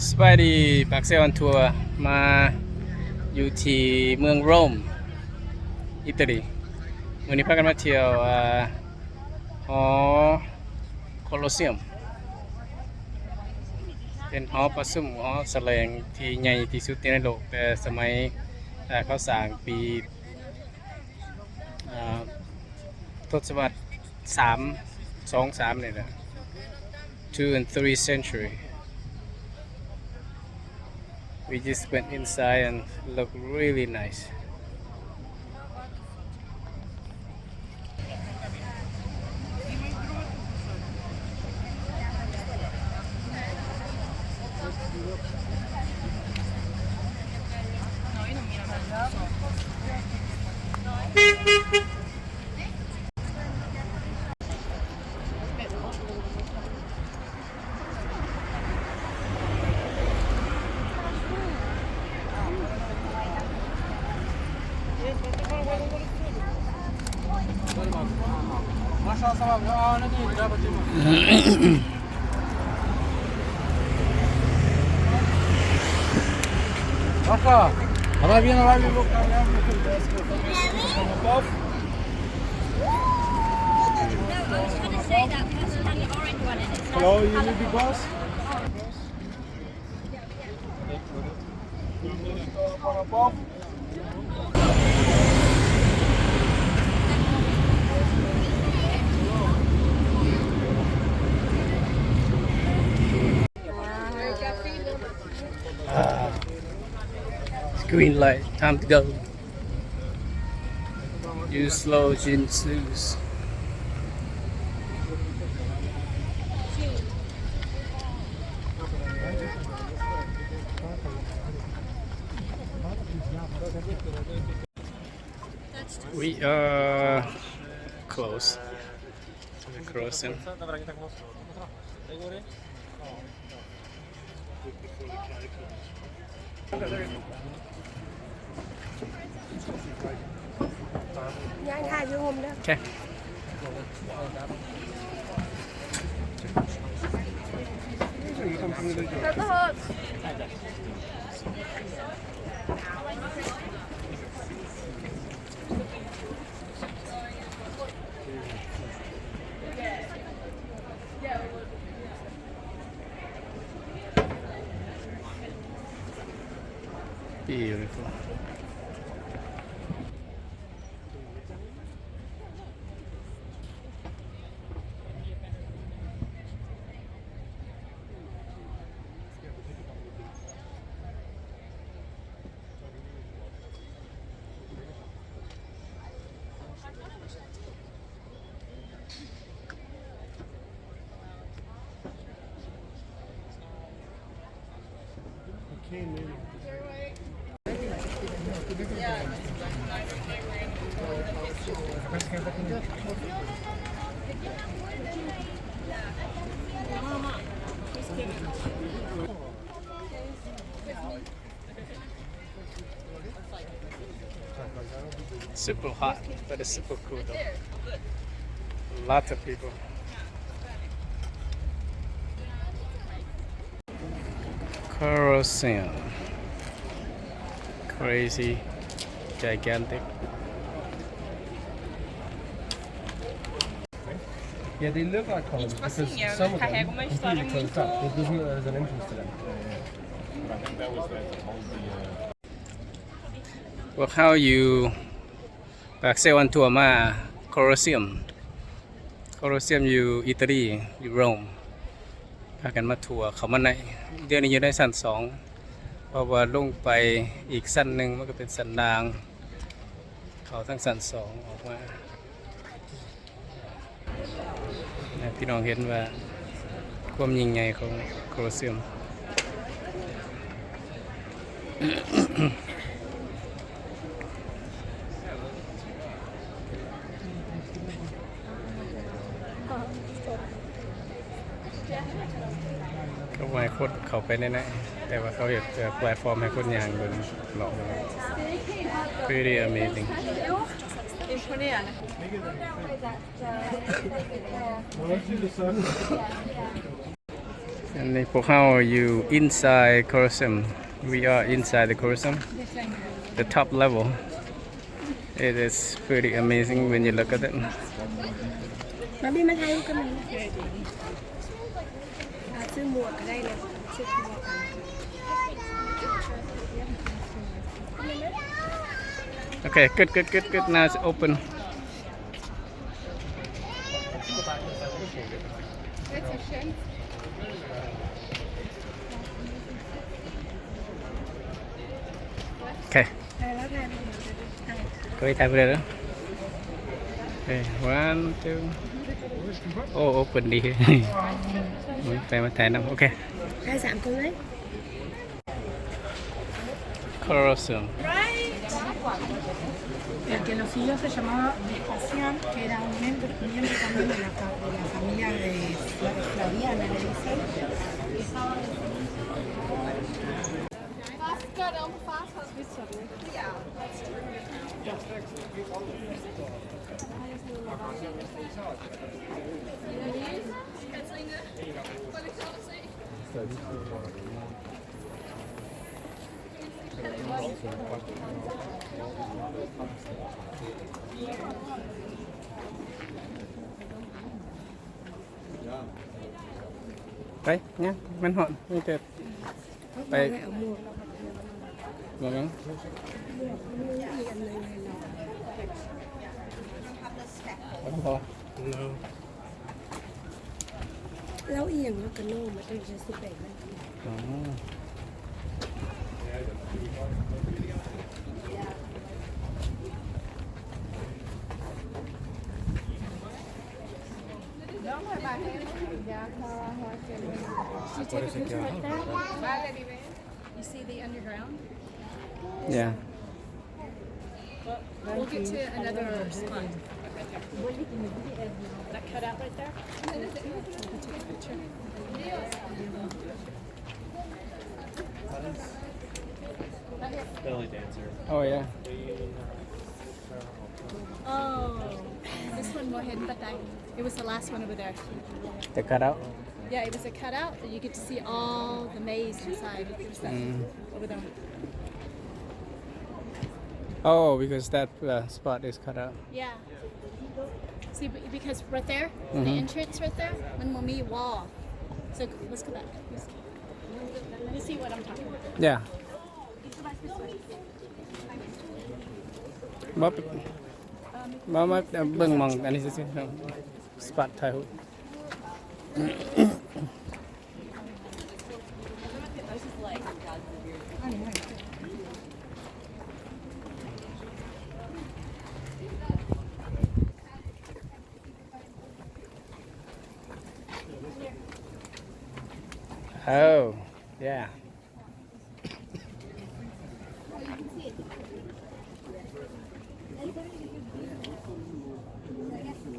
สบายดีปากเซลอนทัวร์มาอยู่ที่เมืองโรมอิตาลีวันนี้พากันมาเที่ยวหอโคโลเซียมเป็นหอประชุมหอแสดงที่ใหญ่ที่สุดในโลกแต่สมัยเขาสร้างปีทศวรรษ3 2 3เนี่ยนะ 2 and 3 century. We just went inside and looked really nice. Papa, она вина вами в Hello, you need the bus? Green light, time to go. Use slow jinsus. We are close to the crossing. Okay. Beautiful. Super hot, but it's super cool though. Lots of people. Colosseo. Crazy, gigantic. Yeah, they look like columns because some of them completely closed up. It doesn't look like there's an entrance to them. I think that was there to hold the. Well, how you ปากเซลอนทัวร์มาโคโลเซียมอยู่อิตาลีอยู่โรมพากันมาทัวร์เขามาในเดี๋ยวนี้อยู่ในชั้น2เพราะว่าลงไปอีกชั้นหนึ่งมันก็เป็นชั้นดางเขาทั้งชั้น2ออกมาพี่น้องเห็นว่าความยิ่งใหญ่ของโคโลเซียมเขาไว้คนเข้าไปแน่ๆแต่ว่าเขาอยากจะแพลตฟอร์มให้คนยางเดินหลอก pretty amazing Imponerende. อันนี้พวกเขาอยู่ inside Colosseo we are inside the Colosseo the top level it is pretty amazing when you look at it มาพี่มาถ่ายรูปกันไหมซื้อหมวกก็ได้เลยซื้อหมวก okay good now it's open okay ถ่ายแล้วถ่ายไปถ่าย có đi tay vào đây đó okay 1 2 oh open đi tay mà tay nằm okay ถ่าย3 คนเลย Colosseo El que los siguió se llamaba Vespasiano, que era un miembro también de la familia de Flaviana, le dicen. Đấy nhá, mình họn, mình tuyệt. Đây. Vâng. No. แล้วอีหยังแล้วกันโน่มันจะสุดเด็ดเลย You see the underground? Yeah. We'll get to another spot. That cut out right there? We'll take a picture. Belly dancer. Oh yeah. Oh, this one more hidden, but it was the last one over there. The cutout. Yeah, it was a cutout, and you get to see all the maze inside. There's that over there. Oh, because that spot is cut out. Yeah. See, because right there, the entrance right there, one more me wall. So let's go back. Let me see what I'm talking about. Yeah. Bóp. Bóp bưng mong anh đi xem spot thay hụt. Oh, yeah.